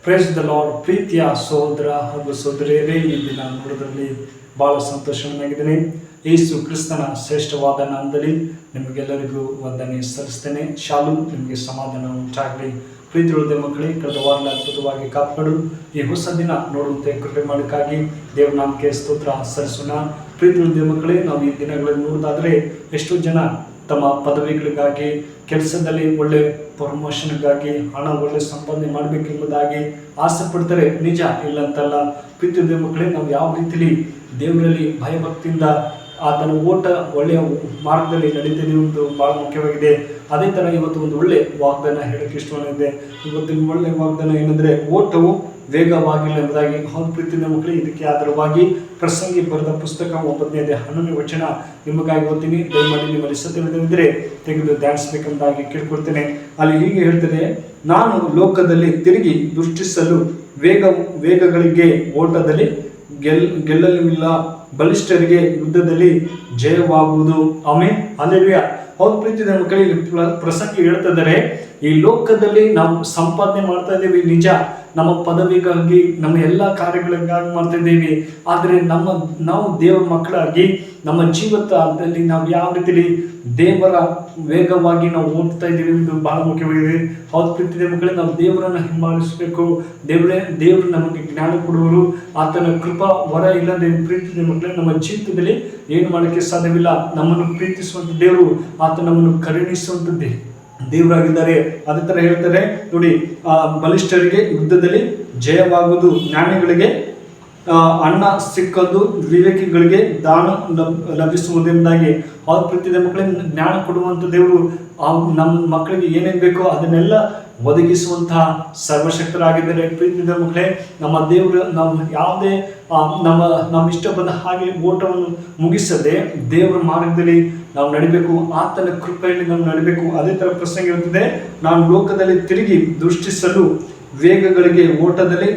Praise the lord. ಪ್ರೀತಿಯ ಸಹೋದರ ಹಾಗೂ ಸಹೋದರಿಯರೇ, ಈ ದಿನ ನೋಡೋದ್ರಲ್ಲಿ ಬಹಳ ಸಂತೋಷವಾಗಿದ್ದೇನೆ. ಯೇಸು ಕ್ರಿಸ್ತನ ಶ್ರೇಷ್ಠವಾದ ನಾಮದಲ್ಲಿ ನಿಮಗೆಲ್ಲರಿಗೂ ವಂದನೆ ಸಲ್ಲಿಸ್ತೇನೆ. ಶಾಲು, ನಿಮಗೆ ಸಮಾಧಾನ ಉಂಟಾಗಲಿ. ಪ್ರೀತಿ ಉಳಿದ ಮಕ್ಕಳೇ, ಕಳೆದ ವಾರ ಅದ್ಭುತವಾಗಿ ಕಾಪಾಡು ಈ ಹೊಸ ದಿನ ನೋಡುವಂತೆ ಕೃಪೆ ಮಾಡೋಕ್ಕಾಗಿ ದೇವ್ರ ನಾಮಕ್ಕೆ ಸ್ತೋತ್ರ ಸಲ್ಲಿಸೋಣ. ಪ್ರೀತಿ ಉಳಿದ ಮಕ್ಕಳೇ, ನಾವು ಈ ದಿನಗಳಲ್ಲಿ ನೋಡೋದಾದರೆ ಎಷ್ಟೋ ಜನ ತಮ್ಮ ಪದವಿಗಳಿಗಾಗಿ, ಕೆಲಸದಲ್ಲಿ ಒಳ್ಳೆ ಪ್ರಮೋಷನ್ಗಾಗಿ, ಹಣ ಒಳ್ಳೆ ಸಂಪಾದನೆ ಮಾಡಬೇಕೆಂಬುದಾಗಿ ಆಸೆ ಪಡ್ತಾರೆ. ನಿಜ, ಇಲ್ಲಂತಲ್ಲ. ಪ್ರೀತಿ ಮಕ್ಕಳೇ, ನಾವು ಯಾವ ರೀತಿಯಲ್ಲಿ ದೇವರಲ್ಲಿ ಭಯಭಕ್ತಿಯಿಂದ ಆತನ ಓಟ ಒಳ್ಳೆಯ ಮಾರ್ಗದಲ್ಲಿ ನಡೀತಿದೆ ಎಂದು ಭಾಳ ಮುಖ್ಯವಾಗಿದೆ. ಅದೇ ಥರ ಇವತ್ತು ಒಂದು ಒಳ್ಳೆ ವಾಗ್ದಾನ ಹೇಳೋಕ್ಕೆ ಇಷ್ಟವಾಗಿದೆ. ಇವತ್ತಿನ ಒಳ್ಳೆ ವಾಗ್ದಾನ ಏನಂದರೆ, ಓಟವು ವೇಗವಾಗಿಲ್ಲ ಎಂಬುದಾಗಿ. ಹೌದು ಪ್ರೀತಿಯ ಮಕ್ಕಳೇ, ಇದಕ್ಕೆ ಆಧಾರವಾಗಿ ಪ್ರಸಂಗಿ ಬರೆದ ಪುಸ್ತಕ 9ನೇ ವಚನ ನಿಮಗಾಗಿ ಓದ್ತೀನಿ. ದಯಮಾಡಿ ನಿಮ್ಮಲ್ಲಿ ಸತ್ಯವಿದ್ದರೆ ತೆಗೆದು ಧ್ಯಾನಿಸಬೇಕೆಂಬುದಾಗಿ ಕೇಳ್ಕೊಳ್ತೇನೆ. ಅಲ್ಲಿ ಹೀಗೆ ಹೇಳ್ತದೆ, ನಾನು ಲೋಕದಲ್ಲಿ ತಿರುಗಿ ದೃಷ್ಟಿಸಲು ವೇಗಗಳಿಗೆ ಓಟದಲ್ಲಿ ಗೆಲ್ಲಲಿಲ್ಲ, ಬಲಿಷ್ಠರಿಗೆ ಯುದ್ಧದಲ್ಲಿ ಜಯವಾಗುವುದು. Amen, hallelujah. ಹೌದು ಪ್ರೀತಿಯ ಮಕ್ಕಳಿಗೆ ಪ್ರಸಂಗಿ ಹೇಳ್ತಿದ್ದಾರೆ, ಈ ಲೋಕದಲ್ಲಿ ನಾವು ಸಂಪಾದನೆ ಮಾಡ್ತಾ ಇದ್ದೀವಿ. ನಿಜ, ನಮ್ಮ ಪದವಿಗಾಗಿ, ನಮ್ಮ ಎಲ್ಲ ಕಾರ್ಯಗಳಿಗಾಗಿ ಮಾಡ್ತಾ ಇದ್ದೀವಿ. ಆದರೆ ನಾವು ದೇವರ ಮಕ್ಕಳಾಗಿ ನಮ್ಮ ಜೀವಿತದಲ್ಲಿ ನಾವು ಯಾವ ರೀತಿಯಲ್ಲಿ ದೇವರ ವೇಗವಾಗಿ ನಾವು ಓಡ್ತಾ ಇದ್ದೀವಿ ಎಂದು ಬಹಳ ಮುಖ್ಯವಾಗಿದೆ. ಹೌದು ಪ್ರೀತಿಯ ಮಕ್ಕಳೇ, ನಾವು ದೇವರನ್ನು ಹಿಂಬಾಲಿಸಬೇಕು. ದೇವರು ನಮಗೆ ಜ್ಞಾನ ಕೊಡುವರು. ಆತನ ಕೃಪಾ ವರ ಇಲ್ಲದೆ ಪ್ರೀತಿಯ ಮಕ್ಕಳೇ ನಮ್ಮ ಜೀವಿತದಲ್ಲಿ ಏನು ಮಾಡೋಕ್ಕೆ ಸಾಧ್ಯವಿಲ್ಲ. ನಮ್ಮನ್ನು ಪ್ರೀತಿಸುವಂಥ ದೇವರು, ಆತ ನಮ್ಮನ್ನು ಕರುಣಿಸುವಂಥದ್ದೇ ದೇವರಾಗಿದ್ದಾರೆ. ಅದೇ ಥರ ಹೇಳ್ತಾರೆ ನೋಡಿ, ಬಲಿಷ್ಠರಿಗೆ ಯುದ್ಧದಲ್ಲಿ ಜಯವಾಗುವುದು, ಜ್ಞಾನಿಗಳಿಗೆ ಅನ್ನ ಸಿಕ್ಕದ್ದು, ವಿವೇಕಿಗಳಿಗೆ ದಾನ ಲಭಿಸುವುದೆಂಬುದಾಗಿ. ಅವ್ರ ಪ್ರೀತಿಯ ಮಕ್ಕಳಿಗೆ ಜ್ಞಾನ ಕೊಡುವಂಥ ದೇವರು ನಮ್ಮ ಮಕ್ಕಳಿಗೆ ಏನೇನು ಬೇಕೋ ಅದನ್ನೆಲ್ಲ ಒದಗಿಸುವಂತಹ ಸರ್ವಶಕ್ತರಾಗಿದ್ದಾರೆ. ಪ್ರೀತಿಯ ಮಕ್ಕಳೇ, ನಮ್ಮ ದೇವರು ನಾವು ಯಾವುದೇ ನಮ್ಮ ಇಷ್ಟ ಬಂದ ಹಾಗೆ ಓಟವನ್ನು ಮುಗಿಸದೆ ದೇವರ ಮಾರ್ಗದಲ್ಲಿ ನಾವು ನಡಿಬೇಕು. ಆತನ ಕೃಪೆಯಲ್ಲಿ ನಾವು ನಡಿಬೇಕು. ಅದೇ ಥರ ಪ್ರಸಂಗ ಇರುತ್ತದೆ, ನಾನು ಲೋಕದಲ್ಲಿ ತಿರುಗಿ ದೃಷ್ಟಿಸಲು ವೇಗಗಳಿಗೆ ಓಟದಲ್ಲಿ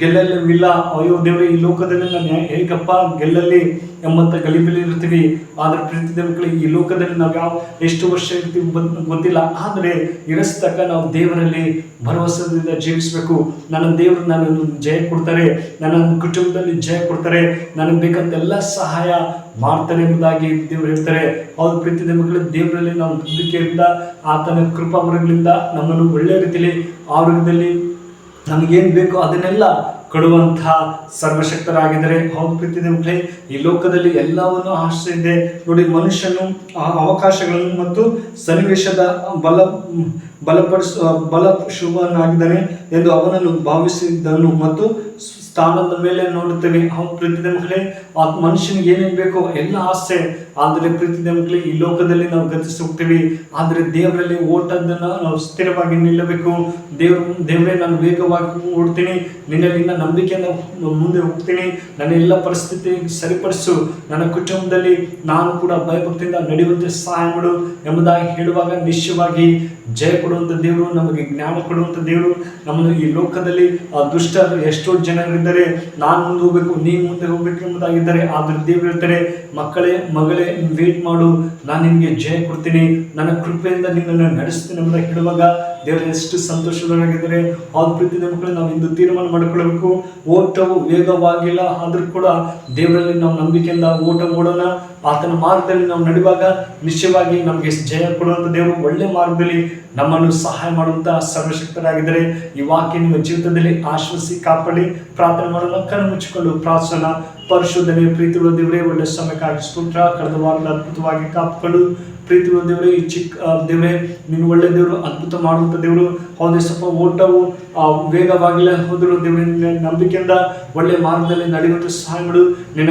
ಗೆಲ್ಲಲಿಲ್ಲ. ಅಯ್ಯೋ ದೇವರೇ, ಈ ಲೋಕದಲ್ಲಿ ನಾನು ಹೇಗಪ್ಪ ಗೆಲ್ಲಲಿ ಎಂಬಂತ ಗಲಿಬಿಲಿ ಇರ್ತೀವಿ. ಆದರೆ ಪ್ರೀತಿಯ ಮಕ್ಕಳಿಗೆ, ಈ ಲೋಕದಲ್ಲಿ ನಾವು ಎಷ್ಟು ವರ್ಷ ಇರ್ತೀವಿ ಗೊತ್ತಿಲ್ಲ. ಆದರೆ ಇರಿಸ್ತಕ್ಕ ನಾವು ದೇವರಲ್ಲಿ ಭರವಸೆಯಿಂದ ಜೀವಿಸಬೇಕು. ನನ್ನ ದೇವರು ನನ್ನನ್ನು ಜಯ ಕೊಡ್ತಾರೆ, ನನ್ನ ಕುಟುಂಬದಲ್ಲಿ ಜಯ ಕೊಡ್ತಾರೆ, ನನಗೆ ಬೇಕಂತ ಎಲ್ಲ ಸಹಾಯ ಮಾಡ್ತಾರೆ ಎಂಬುದಾಗಿ ದೇವರು ಹೇಳ್ತಾರೆ. ಹೌದು ಪ್ರೀತಿಯ ಮಕ್ಕಳು, ದೇವರಲ್ಲಿ ನಾವು ನಂಬಿಕೆಯಿಂದ, ಆತನ ಕೃಪಾವರಗಳಿಂದ ನಮ್ಮನ್ನು ಒಳ್ಳೆಯ ರೀತಿಯಲ್ಲಿ ಆರೋಗ್ಯದಲ್ಲಿ ನಮಗೇನು ಬೇಕೋ ಅದನ್ನೆಲ್ಲ ಕೊಡುವಂತಹ ಸರ್ವಶಕ್ತರಾಗಿದ್ದಾರೆ. ಹೌದು ಪ್ರೀತಿಯ ಮಕ್ಕಳೇ, ಈ ಲೋಕದಲ್ಲಿ ಎಲ್ಲವನ್ನು ಆಶ್ರಯ ಇದೆ ನೋಡಿ. ಮನುಷ್ಯನು ಅವಕಾಶಗಳನ್ನು ಮತ್ತು ಸನ್ನಿವೇಶದ ಬಲಪಡಿಸುವನಾಗಿದ್ದಾನೆ ಎಂದು ಅವನನ್ನು ಭಾವಿಸಿದ್ದನು ಮತ್ತು ಸ್ಥಾನದ ಮೇಲೆ ನೋಡುತ್ತೇವೆ. ಹೌದು ಪ್ರೀತಿಯ ಮಕ್ಕಳೇ, ಆ ಮನುಷ್ಯನಿಗೆ ಏನೇನು ಬೇಕೋ ಎಲ್ಲ ಆಸೆ. ಆದರೆ ಪ್ರೀತಿಯ ಮಕ್ಕಳೇ, ಈ ಲೋಕದಲ್ಲಿ ನಾವು ಗತಿಸಿ ಹೋಗ್ತೀವಿ. ಆದರೆ ದೇವರಲ್ಲಿ ಓಟದನ್ನು ನಾವು ಸ್ಥಿರವಾಗಿ ನಿಲ್ಲಬೇಕು. ದೇವರೇ, ನಾನು ವೇಗವಾಗಿ ಓಡ್ತೀನಿ, ನಿನ್ನಲ್ಲಿ ನಂಬಿಕೆಯಿಂದ ಮುಂದೆ ಹೋಗ್ತೀನಿ, ನನ್ನ ಎಲ್ಲ ಪರಿಸ್ಥಿತಿ ಸರಿಪಡಿಸು, ನನ್ನ ಕುಟುಂಬದಲ್ಲಿ ನಾನು ಕೂಡ ಭಯಭಕ್ತಿಯಿಂದ ನಡೆಯುವಂತೆ ಸಹಾಯ ಮಾಡು ಎಂಬುದಾಗಿ ಹೇಳುವಾಗ ನಿಶ್ಚಯವಾಗಿ ಜಯ ಕೊಡುವಂಥ ದೇವರು, ನಮಗೆ ಜ್ಞಾನ ಕೊಡುವಂಥ ದೇವರು. ನಮ್ಮನ್ನು ಈ ಲೋಕದಲ್ಲಿ ದುಷ್ಟರು ಎಷ್ಟೋ ಜನರಿದ್ದಾರೆ, ನಾನು ಮುಂದೆ ಹೋಗ್ಬೇಕು, ನೀನು ಮುಂದೆ ಹೋಗ್ಬೇಕು ಎಂಬುದಾಗಿದ್ದಾರೆ. ಆದರೆ ದೇವರು ಹೇಳ್ತಾರೆ, ಮಕ್ಕಳೇ, ಮಗಳೇ, ವೇಟ್ ಮಾಡು, ನಾನು ನಿನಗೆ ಜಯ ಕೊಡ್ತೀನಿ, ನನ್ನ ಕೃಪೆಯಿಂದ ನಿನ್ನನ್ನು ನಡೆಸ್ತೀನಿ ಎಂಬುದಾಗಿ ಹೇಳುವಾಗ ದೇವರು ಎಷ್ಟು ಸಂತೋಷವಾಗಿದ್ದಾರೆ. ಅವ್ರ ಪ್ರೀತಿಯ ಮಕ್ಕಳು, ನಾವು ಇಂದು ತೀರ್ಮಾನ ಮಾಡಿಕೊಳ್ಳಬೇಕು. ಓಟವು ವೇಗವಾಗಿಲ್ಲ, ಆದರೂ ಕೂಡ ದೇವರಲ್ಲಿ ನಾವು ನಂಬಿಕೆಯಿಂದ ಓಟ ಓಡೋಣ. ಆತನ ಮಾರ್ಗದಲ್ಲಿ ನಾವು ನಡೆಯುವಾಗ ನಿಶ್ಚಯವಾಗಿ ನಮಗೆ ಜಯ ಕೊಡುವಂಥ ದೇವರು ಒಳ್ಳೆ ಮಾರ್ಗದಲ್ಲಿ ನಮ್ಮನ್ನು ಸಹಾಯ ಮಾಡುವಂಥ ಸರ್ವಶಕ್ತರಾಗಿದ್ದಾರೆ. ಈ ವಾಕ್ಯ ನಿಮ್ಮ ಜೀವಿತದಲ್ಲಿ ಆಶ್ವಸಿ ಕಾಪಾಡಿ. ಪ್ರಾರ್ಥನೆ ಮಾಡೋಣ. ಕಣ್ಣು ಮುಚ್ಚಿಕೊಂಡು ಪ್ರಾರ್ಥನಾ. ಪರಿಶುದ್ಧನೆ ಪ್ರೀತಿಗಳ ದೇವರೇ, ಒಳ್ಳೆ ಸಮಯಕ್ಕಾಗಿ ಸ್ತೋತ್ರ. ಕಳೆದ ವಾರದ ಅದ್ಭುತವಾಗಿ ಕಾಪಾಡು ಪ್ರೀತಿಗಳ ದೇವರೇ. ಈ ಚಿಕ್ಕ ದೇವರೇ, ನೀನು ಒಳ್ಳೆ ದೇವರು, ಅದ್ಭುತ ಮಾಡುವಂಥ ದೇವರು. ಹೌದೇ ಸ್ವಲ್ಪ ಓಟವು ವೇಗವಾಗಿಲ್ಲ ಹೋದರೂ ದೇವರೇ, ನಿನ್ನ ನಂಬಿಕೆಯಿಂದ ಒಳ್ಳೆ ಮಾರ್ಗದಲ್ಲಿ ನಡೆಯುವಂಥ ಸಹಾಯ ಮಾಡು. ನಿನ್ನ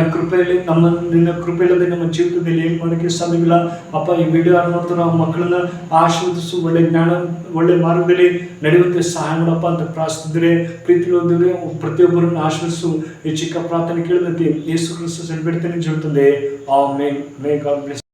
ಕೃಪೆಯಿಲ್ಲದೆ ನಮ್ಮ ಜೀವಿತದಲ್ಲಿ ಏನು ಮಾಡೋಕ್ಕೆ ಸಾಧ್ಯವಿಲ್ಲ ಅಪ್ಪ. ಈ ವಿಡಿಯೋ ನೋಡ್ತಾರೆ ಆ ಮಕ್ಕಳನ್ನ ಆಶೀರ್ವದಿಸು, ಒಳ್ಳೆ ಜ್ಞಾನ, ಒಳ್ಳೆ ಮಾರ್ಗದಲ್ಲಿ ನಡೆಯುವಂತೆ ಸಹಾಯ ಮಾಡಪ್ಪ ಅಂತ ಪ್ರಾರ್ಥಿಸಿದರೆ. ಪ್ರೀತಿಗಳ ದೇವರೇ, ಪ್ರತಿಯೊಬ್ಬರನ್ನು ಆಶೀರ್ವದಿಸು. ಈ ಚಿಕ್ಕ ಪ್ರಾರ್ಥನೆ ಕೇಳಿದಂತೆ ಯೇಸು ಕ್ರಿಸ್ತನಲ್ಲಿ ಬೇಡ್ತೇನೆ ಜೀವಿತಂದೆ. ಆಮೆನ್. May god bless.